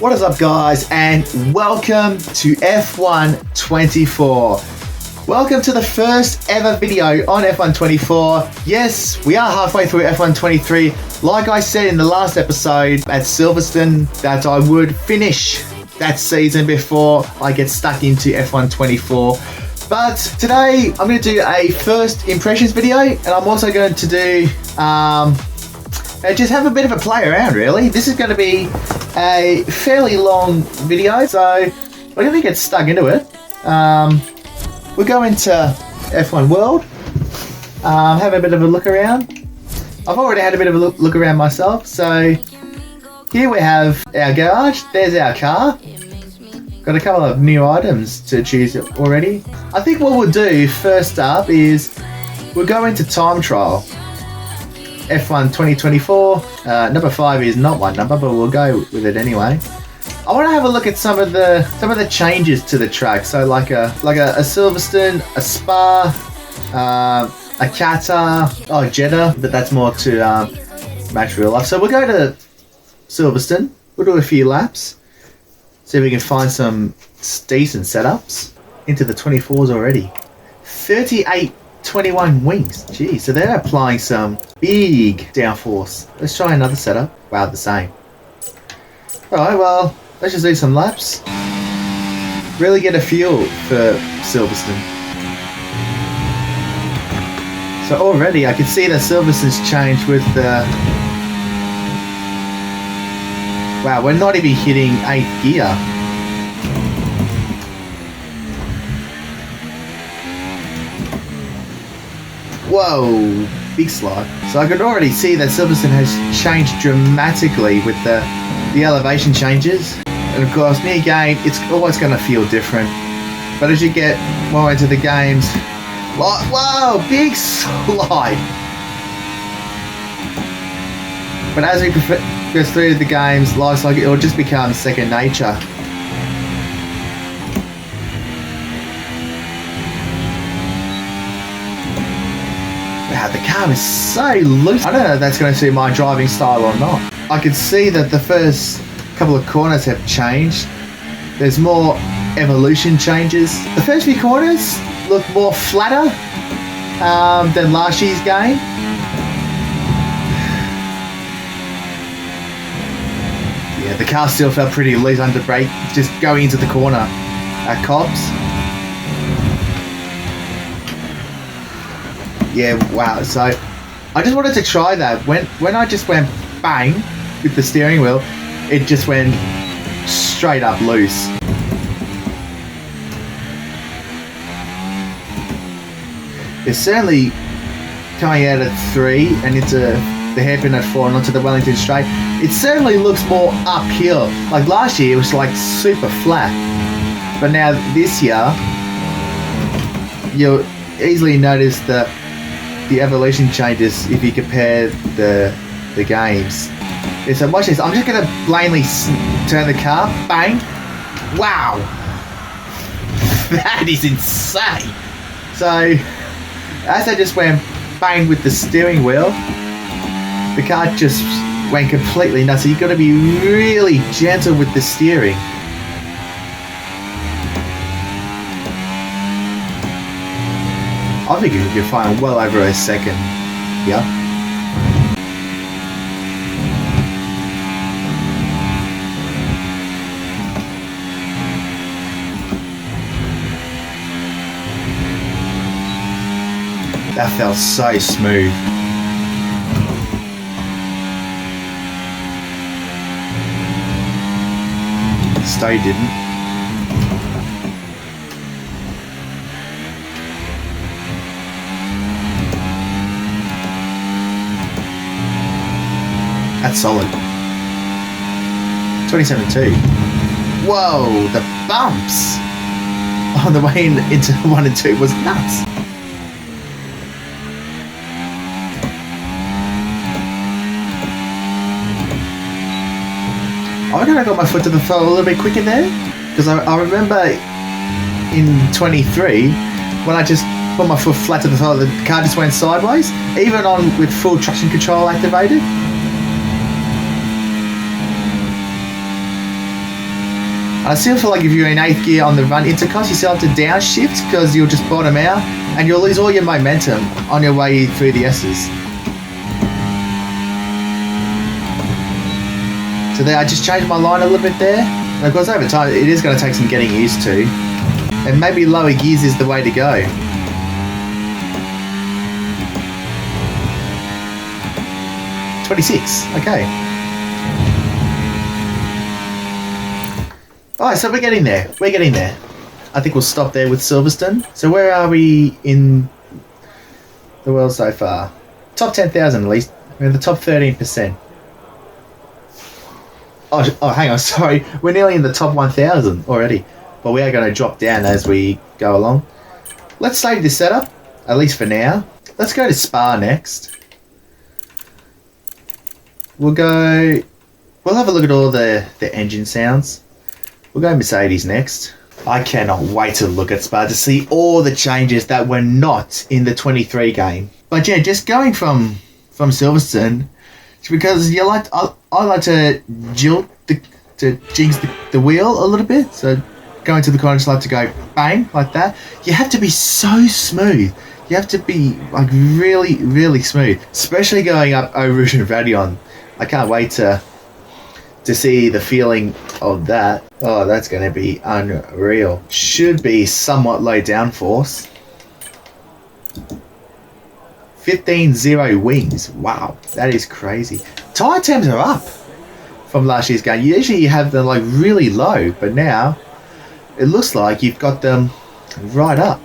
What is up, guys, and welcome to F1 24. Welcome to the first ever video on F1 24. Yes, we are halfway through F1 23. Like I said in the last episode at Silverstone, that I would finish that season before I get stuck into F1 24. But today I'm going to do a first impressions video, and I'm also going to do just have a bit of a play around, really. This is going to be a fairly long video, so we're going to get stuck into it. We'll go into F1 World, have a bit of a look around. I've already had a bit of a look around myself, so here we have our garage. There's our car. Got a couple of new items to choose already. I think what we'll do first up is we'll go into time trial. F1 2024. Number 5 is not my number, but we'll go with it anyway. I want to have a look at some of the changes to the track. So like a Silverstone, a Spa, a Qatar, Jeddah, but that's more to match real life. So we'll go to Silverstone. We'll do a few laps. See if we can find some decent setups into the 24s already. 38.21 wings. Geez, so they're applying some big downforce. Let's try another setup. Wow, the same. Alright, well, let's just do some laps. Really get a feel for Silverstone. So already I can see that Silverstone's changed with the... Wow, we're not even hitting 8th gear. Whoa, big slide. So I could already see that Silverstone has changed dramatically with the elevation changes. And of course, near game, it's always going to feel different. But as you get more into the games, whoa, big slide. But as we goes through the games, looks like it will just become second nature. Wow, the car is so loose. I don't know if that's going to suit my driving style or not. I can see that the first couple of corners have changed. There's more evolution changes. The first few corners look more flatter than last year's game. Yeah, the car still felt pretty loose under brake, just going into the corner at Cobbs. Yeah, wow. So I just wanted to try that. When I just went bang with the steering wheel, it just went straight up loose. It's certainly coming out at 3 and into the hairpin at 4 and onto the Wellington straight. It certainly looks more uphill. Like last year, it was like super flat. But now this year, you'll easily notice the evolution changes if you compare the games. Yeah, so watch this. I'm just going to blindly turn the car. Bang. Wow. That is insane. So, as I just went bang with the steering wheel, the car just went completely nuts. So you've got to be really gentle with the steering. I think you can find well over a second. Yeah. That felt so smooth. Stowe didn't. That's solid. 27.2. Whoa, the bumps on the way into 1 and 2 was nuts. I reckon I got my foot to the throttle a little bit quicker there, because I remember in 23 when I just put my foot flat to the throttle, the car just went sideways, even on with full traction control activated. I still feel like if you're in 8th gear on the run intercross, you still have to downshift because you'll just bottom out and you'll lose all your momentum on your way through the S's. So there, I just changed my line a little bit there. And of course, over time, it is going to take some getting used to. And maybe lower gears is the way to go. .26, okay. Alright, so we're getting there. We're getting there. I think we'll stop there with Silverstone. So where are we in the world so far? Top 10,000 at least. We're in the top 13%. Oh, hang on, sorry. We're nearly in the top 1,000 already. But we are going to drop down as we go along. Let's save this setup, at least for now. Let's go to Spa next. We'll have a look at all the engine sounds. We'll go Mercedes next. I cannot wait to look at Spa to see all the changes that were not in the 23 game. But yeah, just going from Silverstone, because I like to jigs the wheel a little bit. So going to the corner, just like to go bang like that. You have to be so smooth. You have to be like really, really smooth, especially going up Eau Rouge and Raidillon. I can't wait to see the feeling of that. Oh, that's going to be unreal. Should be somewhat low downforce. 15.0 wings. Wow, that is crazy. Tyre temps are up from last year's game. Usually you have them like really low, but now it looks like you've got them right up.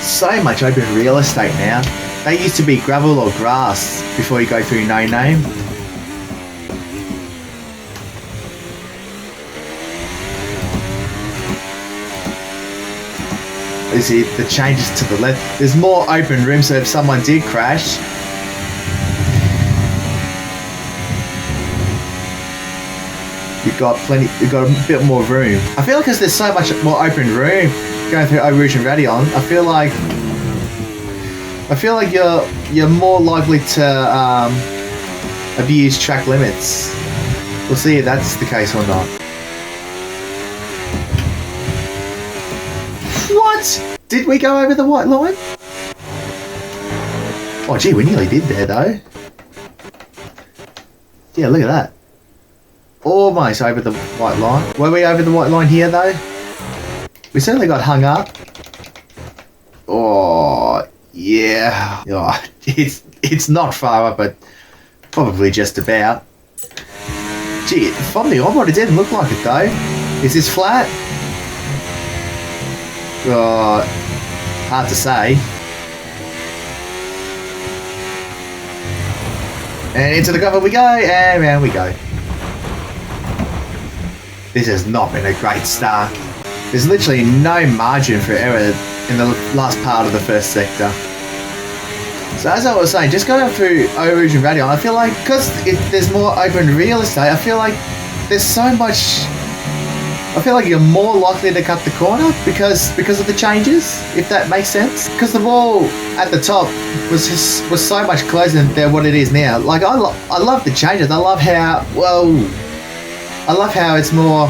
So much open real estate now. They used to be gravel or grass before you go through No Name. You see the changes to the left. There's more open room, so if someone did crash, you've got a bit more room. I feel like because there's so much more open room going through Eau Rouge and Raidillon, I feel like you're more likely to abuse track limits. We'll see if that's the case or not. What? Did we go over the white line? Oh gee, we nearly did there though. Yeah, look at that. Almost over the white line. Were we over the white line here though? We certainly got hung up. Oh yeah. Oh, it's not far up, but probably just about. Gee, from the onboard it didn't look like it though. Is this flat? Oh, hard to say. And into the cover we go, and round we go. This has not been a great start. There's literally no margin for error in the last part of the first sector. So as I was saying, just going through Eau Rouge and Raidillon, I feel like because there's more open real estate, I feel like there's so much. I feel like you're more likely to cut the corner because of the changes, if that makes sense. Because the wall at the top was so much closer than what it is now. Like I love the changes. I love how it's more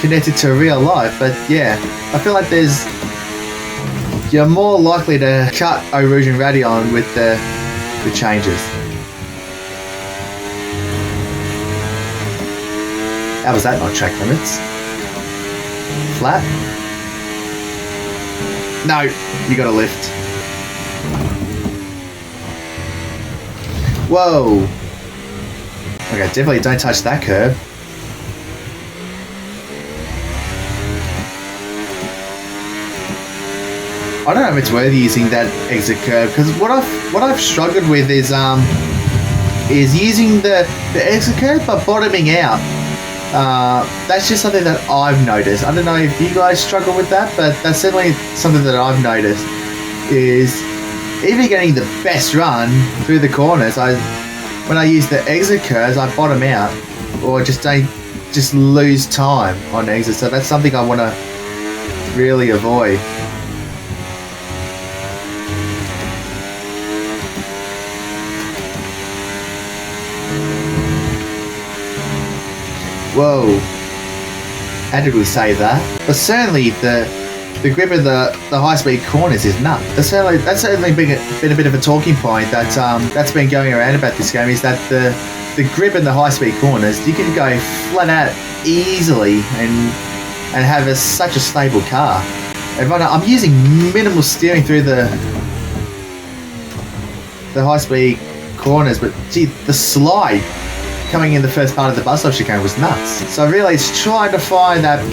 connected to real life. But yeah, I feel like you're more likely to cut Eau Rouge and Raidillon with the changes. How was that not track limits? Flat? No, you got to lift. Whoa. Okay, definitely don't touch that curb. I don't know if it's worth using that exit curb because what I've struggled with is using the exit curb but bottoming out. That's just something that I've noticed. I don't know if you guys struggle with that, but that's certainly something that I've noticed is even getting the best run through the corners, when I use the exit curves, I bottom out or just lose time on exit. So that's something I want to really avoid. Whoa. How did we say that? But certainly the grip of the high-speed corners is nuts. That's certainly been a bit of a talking point that's been going around about this game, is that the grip in the high-speed corners, you can go flat out easily and have such a stable car. And right now, I'm using minimal steering through the high-speed corners, but gee, the slide coming in the first part of the bus stop chicane was nuts. So really, it's trying to find that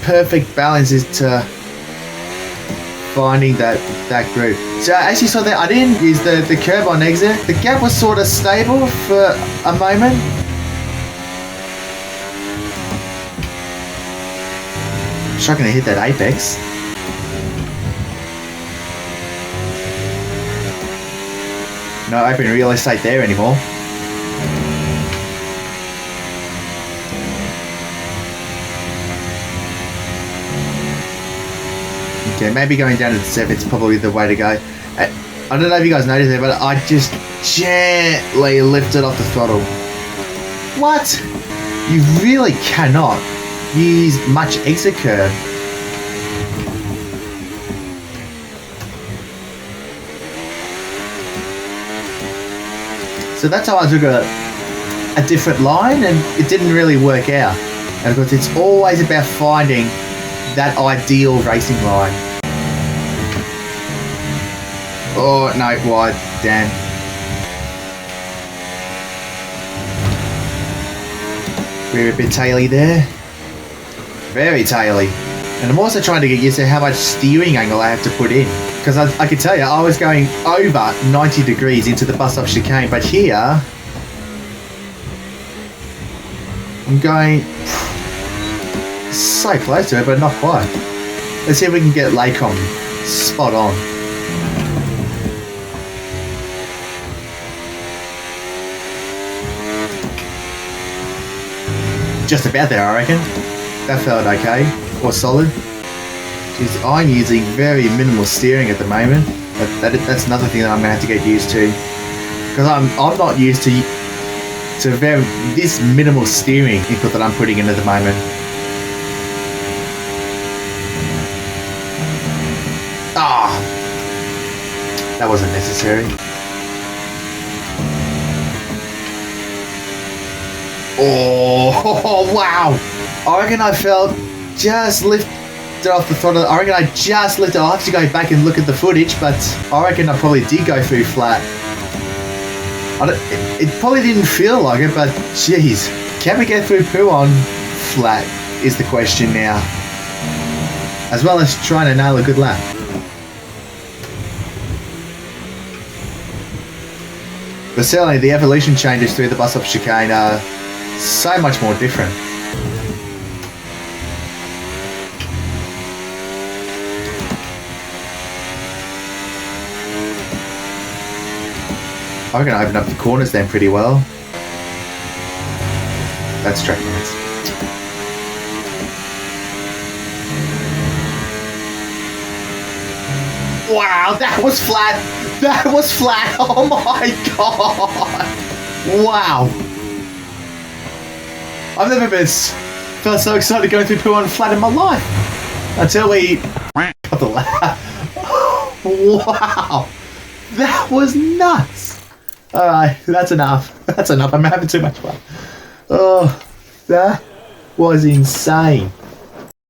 perfect balance is to finding that group. So as you saw there, I didn't use the curb on exit. The gap was sort of stable for a moment. I'm struggling to hit that apex. No open real estate there anymore. Okay, maybe going down to the 7 is probably the way to go. I don't know if you guys noticed it, but I just gently lifted off the throttle. What? You really cannot use much exit curve. So that's how I took a different line, and it didn't really work out. And of course, it's always about finding that ideal racing line. Oh, no, wide, damn. We're a bit taily there. Very taily. And I'm also trying to get used to how much steering angle I have to put in. Because I can tell you, I was going over 90 degrees into the bus stop chicane, but here I'm going so close to it, but not quite. Let's see if we can get Lacom spot on. Just about there, I reckon. That felt okay, or solid. Jeez, I'm using very minimal steering at the moment. That's another thing that I'm gonna have to get used to, because I'm not used to this minimal steering input that I'm putting in at the moment. Ah, that wasn't necessary. Oh, wow! I reckon I felt just lifted off the throttle. I reckon I just lifted. I'll have to go back and look at the footage, but I reckon I probably did go through flat. It probably didn't feel like it, but jeez, can we get through poo on flat is the question now. As well as trying to nail a good lap. But certainly the evolution changes through the bus stop chicane are so much more different. I'm going to open up the corners then pretty well. That's track limits. Wow, that was flat! That was flat! Oh my god! Wow! I've never felt so excited going through poo on flat in my life! Until we got the lap. Wow! That was nuts! Alright, that's enough. That's enough. I'm having too much fun. Oh, that was insane.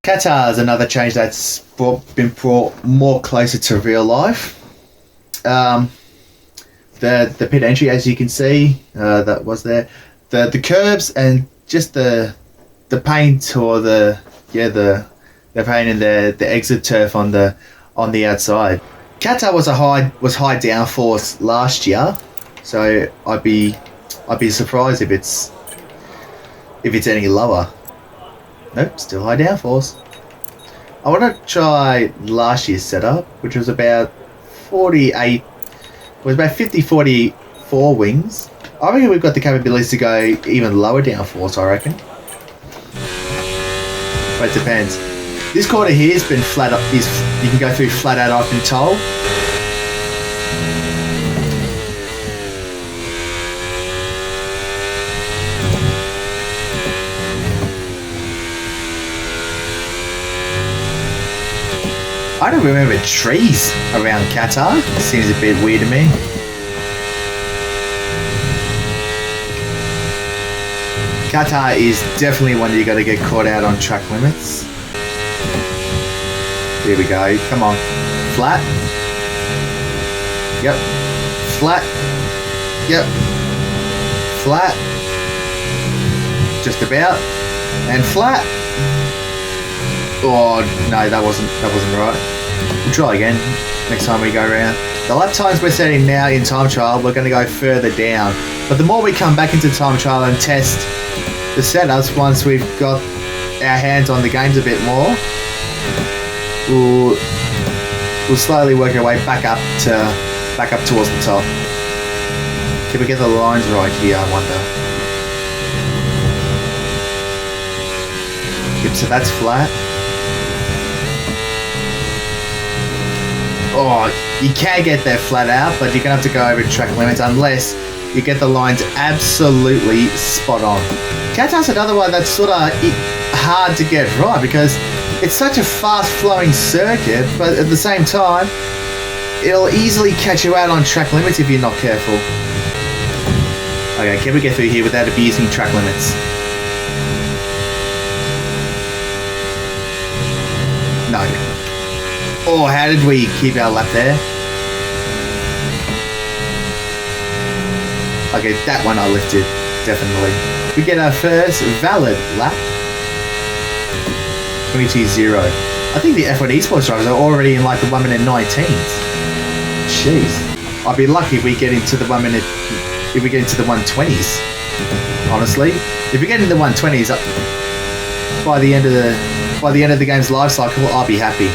Qatar's another change that's been brought more closer to real life. The pit entry, as you can see, that was there. The curbs and just the paint, or the paint and the exit turf on the outside. Qatar was high downforce last year. So I'd be surprised if it's any lower. Nope, still high downforce. I want to try last year's setup, which was about 50-44 wings. I reckon we've got the capabilities to go even lower downforce, I reckon. But it depends. This corner here has been flat up. You can go through flat out, I've been told. I don't remember trees around Qatar. It seems a bit weird to me. Qatar is definitely one you got to get caught out on track limits. Here we go. Come on. Flat. Yep. Flat. Yep. Flat. Just about. And flat. Oh no, that wasn't right. We'll try again next time we go around. The lap times we're setting now in time trial, we're going to go further down. But the more we come back into time trial and test the setups, once we've got our hands on the games a bit more, we'll slowly work our way back up towards the top. Can we get the lines right here, I wonder? Yep, so that's flat. Oh, you can get that flat out, but you're going to have to go over track limits unless you get the lines absolutely spot on. Qatar's another one that's sort of hard to get right because it's such a fast-flowing circuit, but at the same time, it'll easily catch you out on track limits if you're not careful. Okay, can we get through here without abusing track limits? No. Oh, how did we keep our lap there? Okay, that one I lifted, definitely. We get our first valid lap. 22.0. I think the F1 esports drivers are already in like the 1 minute 19s. Jeez. I'd be lucky if we get into the 1 minute, if we get into the 120s. Honestly, if we get into the 120s, by the end of the game's life cycle, I'll be happy.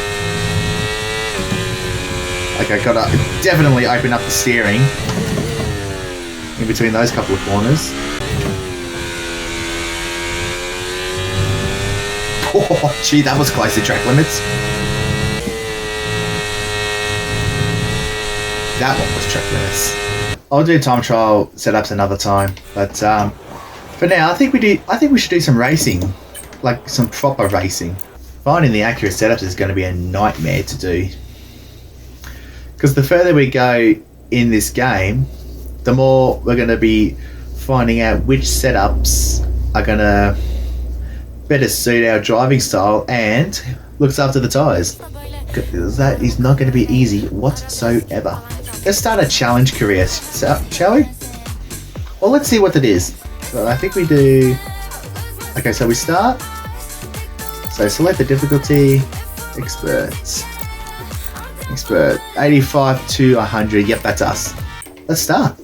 Okay, gotta definitely open up the steering in between those couple of corners. Oh, gee, that was close to track limits. That one was track limits. I'll do time trial setups another time, but for now, I think we should do some racing, like some proper racing. Finding the accurate setups is going to be a nightmare to do, because the further we go in this game, the more we're going to be finding out which setups are going to better suit our driving style and looks after the tyres. That is not going to be easy whatsoever. Let's start a challenge career, shall we? Well, let's see what that is. So I think we do... Okay, so we start. So select the difficulty. Expert. 85 to 100. Yep, that's us. Let's start.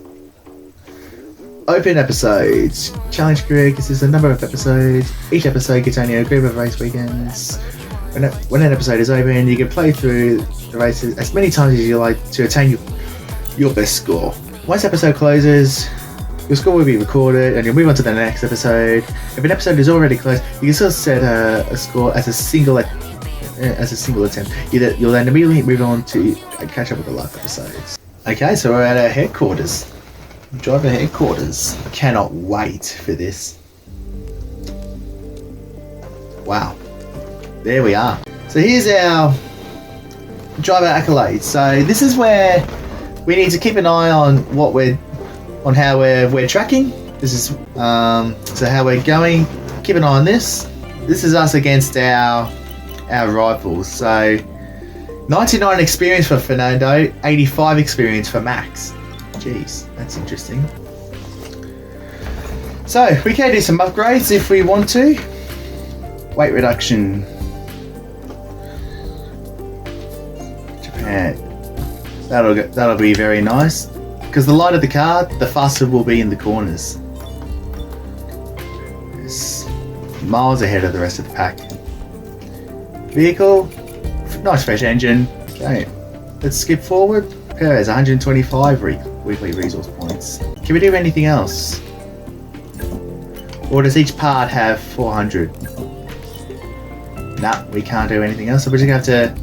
Open episodes. Challenge career consists of a number of episodes. Each episode gets only a group of race weekends. When an episode is open, you can play through the races as many times as you like to attain your best score. Once the episode closes, your score will be recorded and you'll move on to the next episode. If an episode is already closed, you can still set a score as a single attempt. You'll then immediately move on to catch up with the live episodes. Okay, so we're at our headquarters. Driver headquarters. Cannot wait for this. Wow. There we are. So here's our driver accolades. So this is where we need to keep an eye on how we're tracking. This is so how we're going. Keep an eye on this. This is us against our rivals. So 99 experience for Fernando, 85 experience for Max. Jeez, that's interesting. So we can do some upgrades if we want to. Weight reduction. Japan. That'll be very nice. Because the lighter the car, the faster we'll be in the corners. It's miles ahead of the rest of the pack. Vehicle. Nice fresh engine. Okay, let's skip forward. There's 125 weekly resource points. Can we do anything else? Or does each part have 400? Nah, we can't do anything else, so we're just going to have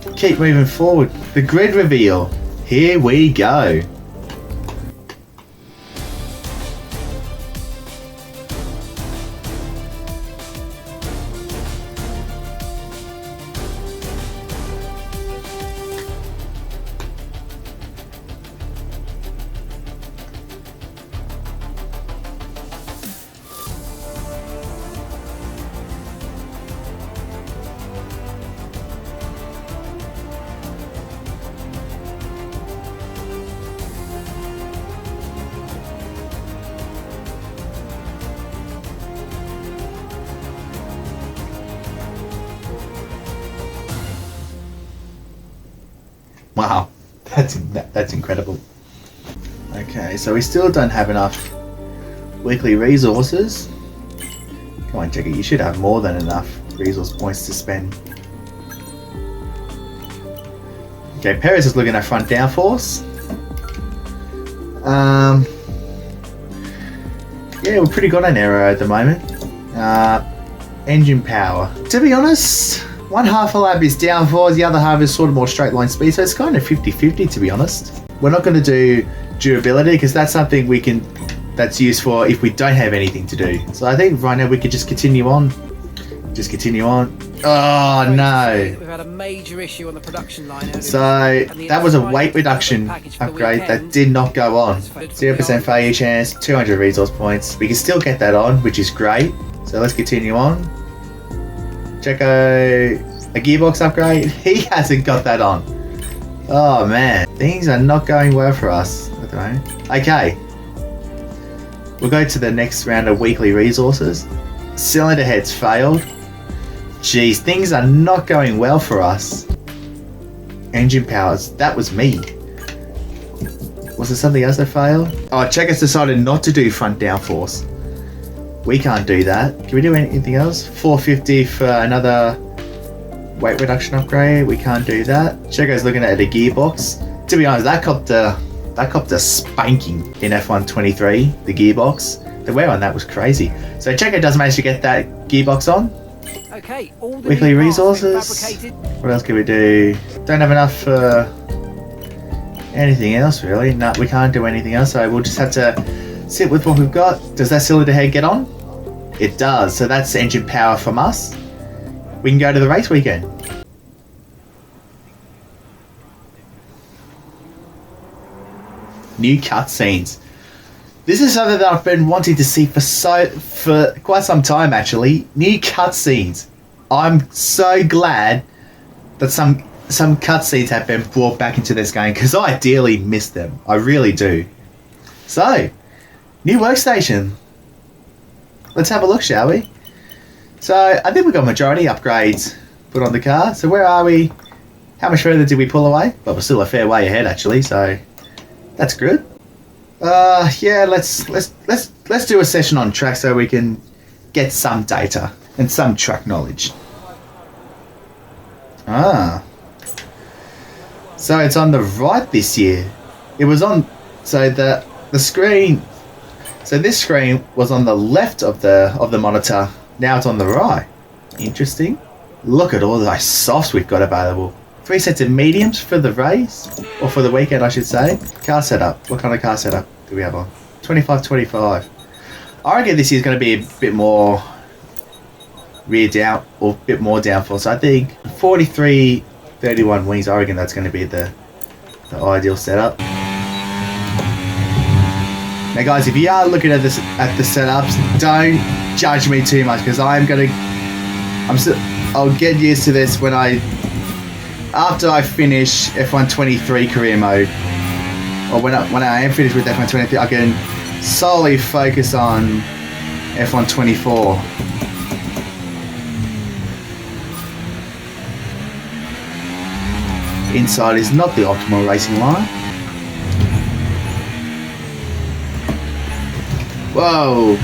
to keep moving forward. The grid reveal. Here we go. Wow, that's incredible. Okay, so we still don't have enough weekly resources. Come on, Checker, you should have more than enough resource points to spend. Okay, Perez is looking at front downforce. Yeah, we're pretty good on aero at the moment. Engine power. To be honest, one half a lap is downforce, the other half is sort of more straight line speed, so it's kind of 50-50 to be honest. We're not going to do durability because that's something that's used for if we don't have anything to do. So I think right now we could just continue on. Just continue on. Oh no! We've had a major issue on the production line. So that was a weight reduction upgrade that did not go on. 0% failure chance, 200 resource points. We can still get that on, which is great. So let's continue on. Checo, a gearbox upgrade. He hasn't got that on. Oh man, things are not going well for us at the moment. Okay, we'll go to the next round of weekly resources. Cylinder heads failed. Jeez, things are not going well for us. Engine powers, that was me. Was there something else that failed? Oh, Checker's decided not to do front downforce. We can't do that. Can we do anything else? 450 for another weight reduction upgrade. We can't do that. Checker's looking at a gearbox. To be honest, that copped a spanking in F1 23, the gearbox. The wear on that was crazy. So Checker does manage to get that gearbox on. Okay, all the weekly resources. What else can we do? Don't have enough for anything else really. No, we can't do anything else, so we'll just have to sit with what we've got. Does that cylinder head get on? It does, so that's engine power from us. We can go to the race weekend. New cutscenes. This is something that I've been wanting to see for quite some time actually. New cutscenes. I'm so glad that some cutscenes have been brought back into this game because I dearly miss them. I really do. So, new workstation. Let's have a look, shall we? So, I think we've got majority upgrades put on the car. So where are we? How much further did we pull away? Well, we're still a fair way ahead actually, so that's good. Yeah, let's do a session on track so we can get some data and some track knowledge. So it's on the right this year. It was on, so the screen, so this screen was on the left of the monitor. Now it's on the right. Interesting. Look at all the softs we've got available. 3 sets of mediums for the race, or for the weekend I should say. Car setup. What kind of car setup do we have on? 25-25. I reckon this year's going to be a bit more rear down, or a bit more downforce. So I think 43-31 wings. I reckon that's going to be the ideal setup. Now guys, if you are looking at the setups, don't judge me too much because I'll get used to this after I finish F1 23 career mode, or when I am finished with F1 23, I can solely focus on F1 24. Inside is not the optimal racing line. Whoa!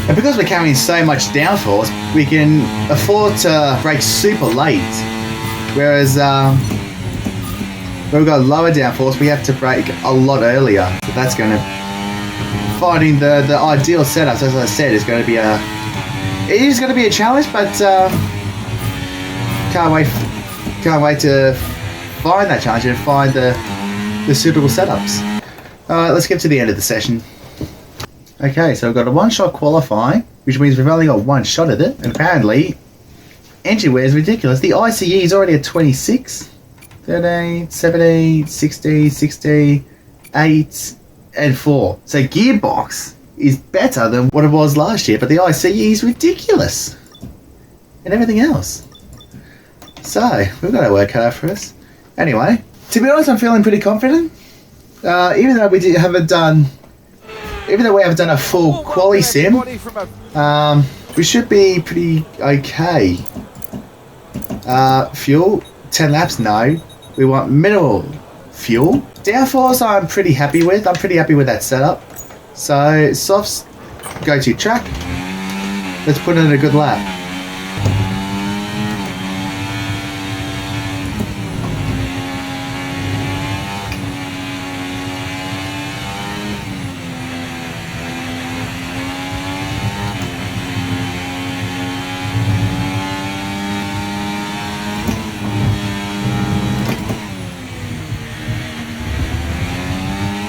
And because we're carrying so much downforce, we can afford to brake super late. Whereas when we've got lower downforce, we have to brake a lot earlier. So that's going to... Finding the ideal setups, as I said, is going to be a challenge, but can't wait to find that challenge and find the suitable setups. Alright, let's get to the end of the session. Okay, so we've got a one-shot qualifying, which means we've only got one shot at it. And apparently, engine wear is ridiculous. The ICE is already at 26, 13, 17, 60, 60, 8, and 4. So gearbox is better than what it was last year, but the ICE is ridiculous. And everything else. So, we've got our work cut out for us. Anyway, to be honest, I'm feeling pretty confident. Even though we haven't done a full quali sim, we should be pretty okay. Fuel, 10 laps, no. We want mineral fuel. Downforce I'm pretty happy with. I'm pretty happy with that setup. So, softs, go to track. Let's put in a good lap.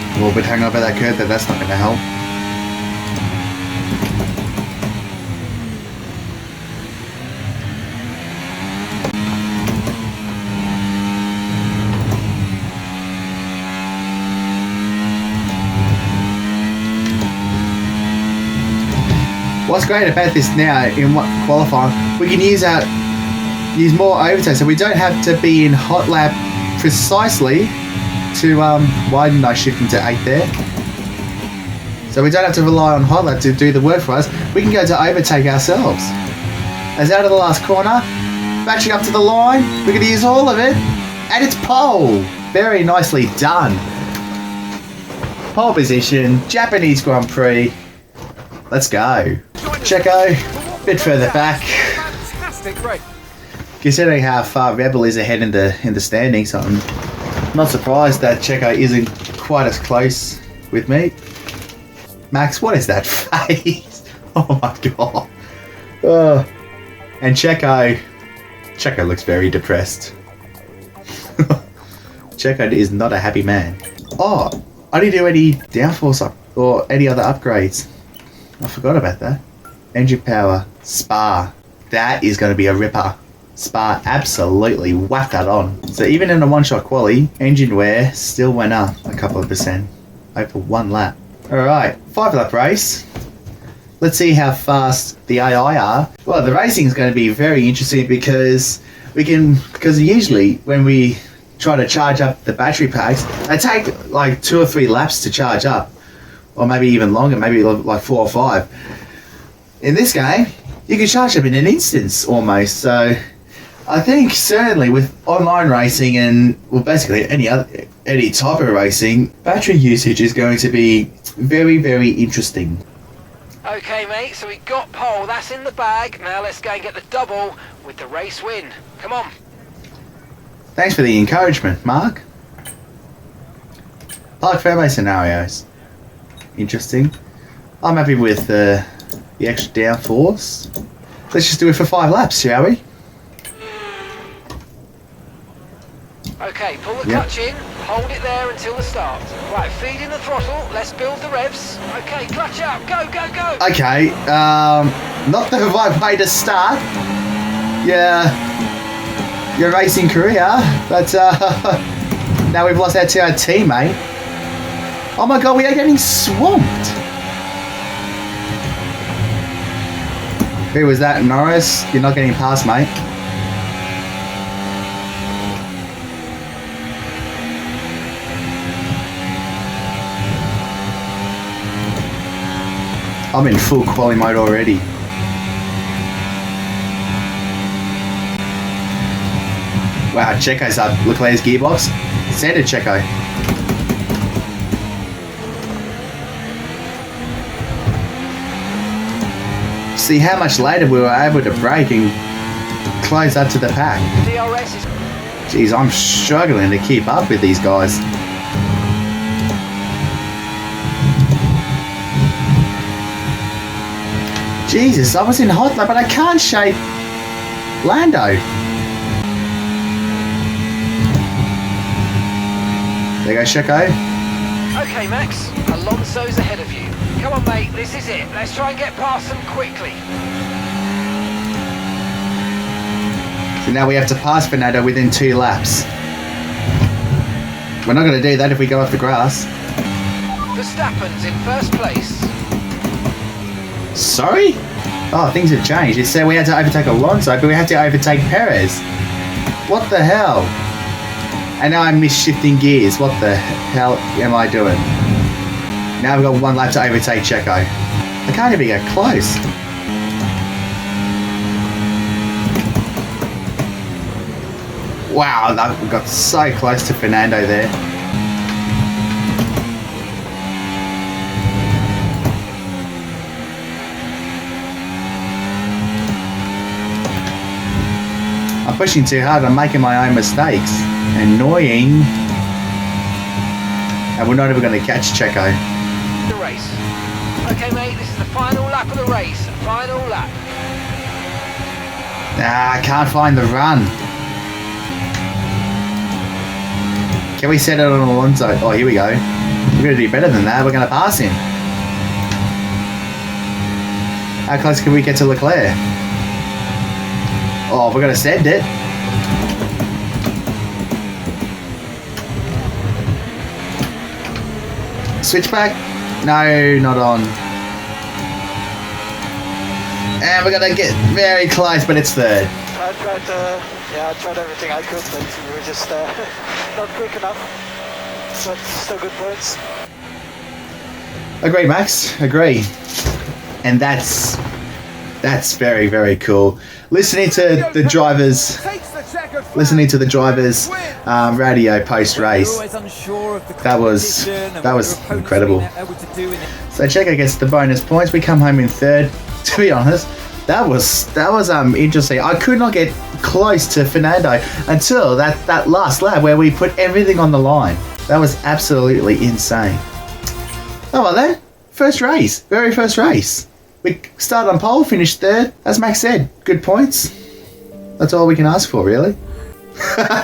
A little bit hung over that curve, but that's not going to help. What's great about this now in qualifying, we can use more overtake, so we don't have to be in hot lap precisely to why didn't I shift into 8 there? So we don't have to rely on hot lap to do the work for us. We can go to overtake ourselves. As out of the last corner, battery up to the line, we're going to use all of it, and it's pole. Very nicely done. Pole position, Japanese Grand Prix. Let's go. Checo, bit further back. Fantastic, right. Considering how far Rebel is ahead in the standings, I'm not surprised that Checo isn't quite as close with me. Max, what is that face? Oh my god. And Checo looks very depressed. Checo is not a happy man. Oh, I didn't do any downforce or any other upgrades. I forgot about that. Engine power, Spa. That is going to be a ripper. Spa absolutely whacked that on. So even in a one-shot quali, engine wear still went up a couple of percent over 1 lap. Alright, 5-lap race. Let's see how fast the AI are. Well, the racing is going to be very interesting because usually when we try to charge up the battery packs, they take like 2 or 3 laps to charge up. Or maybe even longer, maybe like 4 or 5. In this game, you can charge them in an instance almost. So I think certainly with online racing and well basically any type of racing, battery usage is going to be very, very interesting. Okay, mate, so we got pole, that's in the bag. Now let's go and get the double with the race win. Come on. Thanks for the encouragement, Mark. Park fairway scenarios. Interesting. I'm happy with the extra downforce. Let's just do it for 5 laps, shall we? Okay, pull the clutch in, hold it there until the start. Right, feed in the throttle, let's build the revs. Okay, clutch up, go, go, go! Okay, not the right way to start your racing career, but now we've lost out to our teammate. Oh my god, we are getting swamped! Who was that, Norris? You're not getting past, mate. I'm in full quali mode already. Wow, Checo's up. Look at his gearbox. Send it, Checo. See how much later we were able to brake and close up to the pack. Jeez, I'm struggling to keep up with these guys. Jesus, I was in hot lap, but I can't shape Lando. There you go, Checo. Okay, Max. Alonso's ahead of you. Come on, mate. This is it. Let's try and get past them quickly. So now we have to pass Fernando within 2 laps. We're not going to do that if we go off the grass. Verstappen's in first place. Sorry? Oh, things have changed. It said we had to overtake Alonso, but we had to overtake Perez. What the hell? And now I'm mis-shifting gears. What the hell am I doing? Now we've got 1 lap to overtake Checo. I can't even get close. Wow, that got so close to Fernando there. I'm pushing too hard. I'm making my own mistakes. Annoying. And we're not even going to catch Checo. The race. Okay, mate, this is the final lap of the race. Final lap. I can't find the run. Can we set it on Alonso? Oh, here we go. We're going to do better than that. We're going to pass him. How close can we get to Leclerc? Oh, we're going to send it. Switchback? No, not on. And we're going to get very close, but it's third. I tried everything I could, but we were just not quick enough. But still good points. Agree, Max. Agree. And that's very, very cool. Listening to the drivers radio post race. That was incredible. So Checo gets the bonus points. We come home in third. To be honest, that was interesting. I could not get close to Fernando until that last lap where we put everything on the line. That was absolutely insane. Oh well then, first race, very first race. We started on pole, finished third. As Max said, good points. That's all we can ask for, really.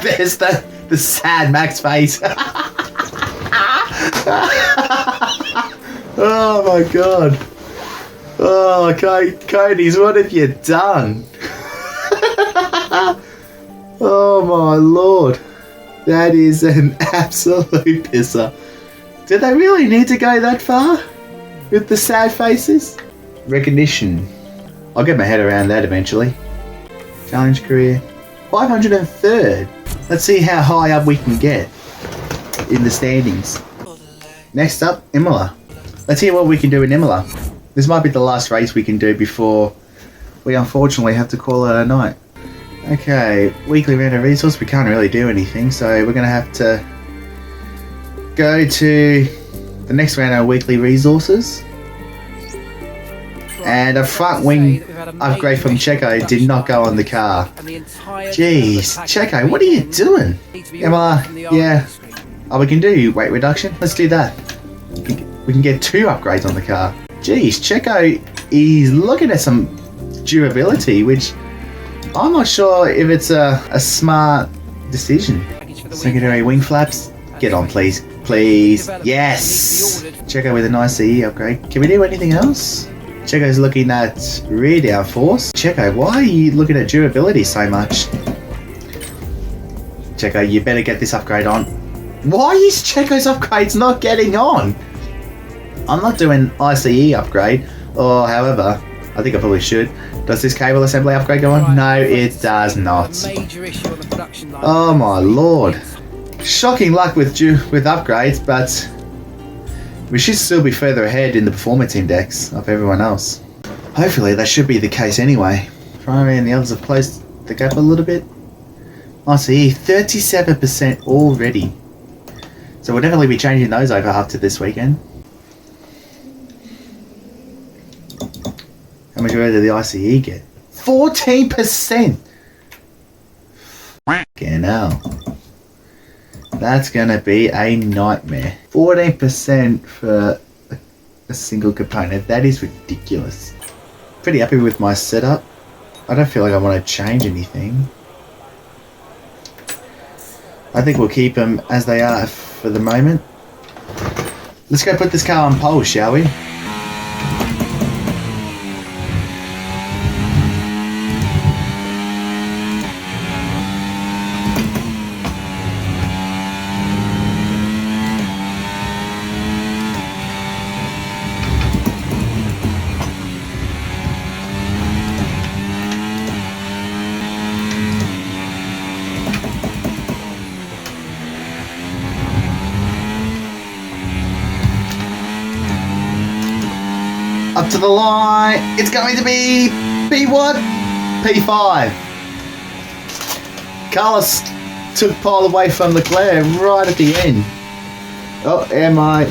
There's the sad Max face. Oh my god. Oh, Cody's, what have you done? Oh my lord. That is an absolute pisser. Did they really need to go that far? With the sad faces? Recognition. I'll get my head around that eventually. Challenge career. 503rd. Let's see how high up we can get in the standings. Next up, Imola. Let's hear what we can do in Imola. This might be the last race we can do before we unfortunately have to call it a night. Okay, weekly random resource. We can't really do anything, so we're going to have to go to the next round of weekly resources. And a front wing upgrade from Checo did not go on the car. Jeez, Checo, what are you doing? Imola, yeah. Oh, we can do weight reduction. Let's do that. We can get 2 upgrades on the car. Jeez, Checo is looking at some durability, which I'm not sure if it's a smart decision. Secondary wing flaps. Get on, please. Please. Yes! Checo with a nice CE upgrade. Can we do anything else? Checo's looking at rear downforce. Checo, why are you looking at durability so much? Checo, you better get this upgrade on. Why is Checo's upgrades not getting on? I'm not doing ICE upgrade, or however, I think I probably should. Does this cable assembly upgrade go on? No, it does not. Oh my lord. Shocking luck with upgrades, but we should still be further ahead in the performance index of everyone else. Hopefully that should be the case anyway. Ferrari and the others have closed the gap a little bit. ICE, 37% already. So we'll definitely be changing those over after this weekend. How much did the ICE get? 14%! Fucking hell. That's gonna be a nightmare. 14% for a single component. That is ridiculous. Pretty happy with my setup. I don't feel like I want to change anything. I think we'll keep them as they are for the moment. Let's go put this car on pole, shall we? Up to the line. It's going to be P1, P5. Carlos took pole away from Leclerc right at the end. Oh, and my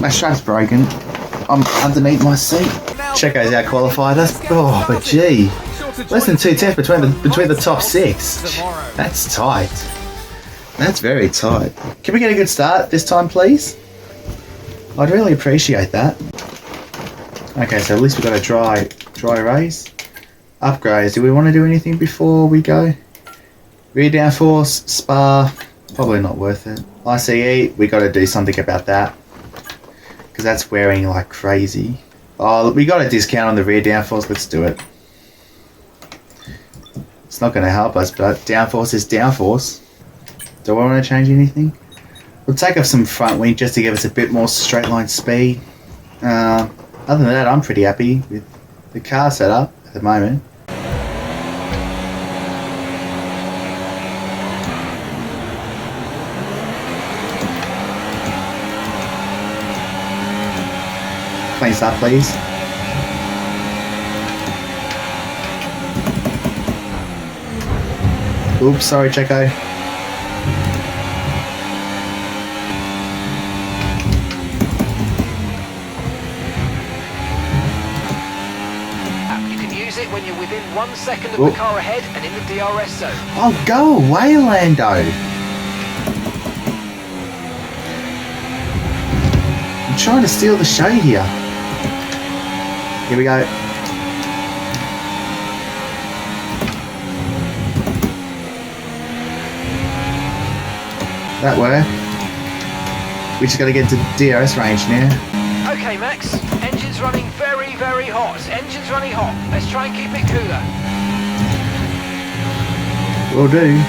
strap's broken. I'm underneath my seat. Checo's out qualified us. Oh, but gee, less than 2 tenths between the top 6. That's tight. That's very tight. Can we get a good start this time, please? I'd really appreciate that. Okay, so at least we've got a dry race. Upgrades. Do we want to do anything before we go? Rear downforce, Spa, probably not worth it. ICE, we got to do something about that because that's wearing like crazy. Oh, we got a discount on the rear downforce. Let's do it. It's not going to help us, but downforce is downforce. Do I want to change anything? We'll take off some front wing just to give us a bit more straight line speed. Other than that, I'm pretty happy with the car setup at the moment. Clean start, please. Oops, sorry, Checo. When you're within 1 second of the car ahead and in the DRS zone. Oh, go away, Lando. I'm trying to steal the show here. Here we go. That worked. We just got to get to DRS range now. Okay, Max. Engine's running very, very hot. Engine's running hot. Let's try and keep it cooler. Will do.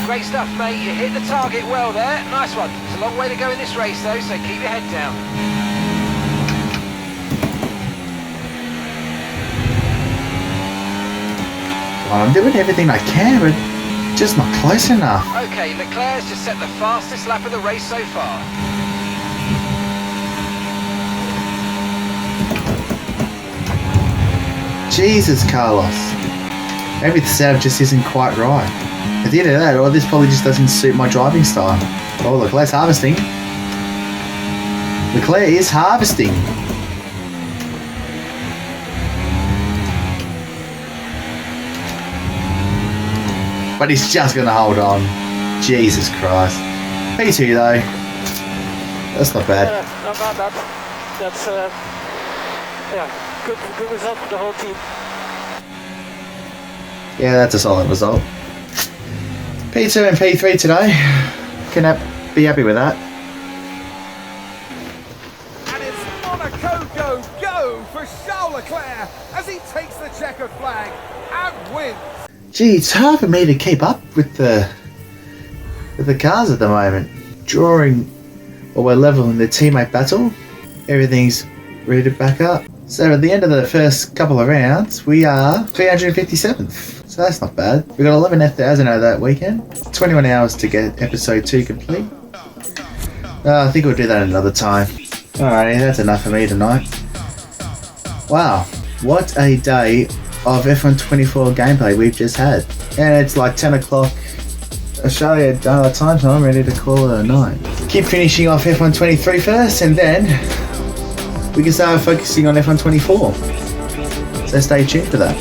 Great stuff, mate. You hit the target well there. Nice one. It's a long way to go in this race, though, so keep your head down. I'm doing everything I can, but just not close enough. Okay, Leclerc's just set the fastest lap of the race so far. Jesus, Carlos. Maybe the setup just isn't quite right. At the end of that, this probably just doesn't suit my driving style. Oh, Leclerc's harvesting. Leclerc is harvesting. But he's just going to hold on. Jesus Christ. P2 though. That's not bad. Not bad. That's yeah, good result for the whole team. Yeah, that's a solid result. P2 and P3 today. Can be happy with that. And it's Monaco go for Charles Leclerc as he takes the checkered flag and wins. Gee, it's hard for me to keep up with the cars at the moment. We're leveling the teammate battle. Everything's ready to back up. So at the end of the first couple of rounds, we are 357th. So that's not bad. We got 11,000 out of that weekend. 21 hours to get episode 2 complete. I think we'll do that another time. Alrighty, that's enough for me tonight. Wow, what a day of F1 24 gameplay we've just had. And it's like 10 o'clock Australia time, so I'm ready to call it a night. Keep finishing off F1 23 first, and then we can start focusing on F1 24. So stay tuned for that.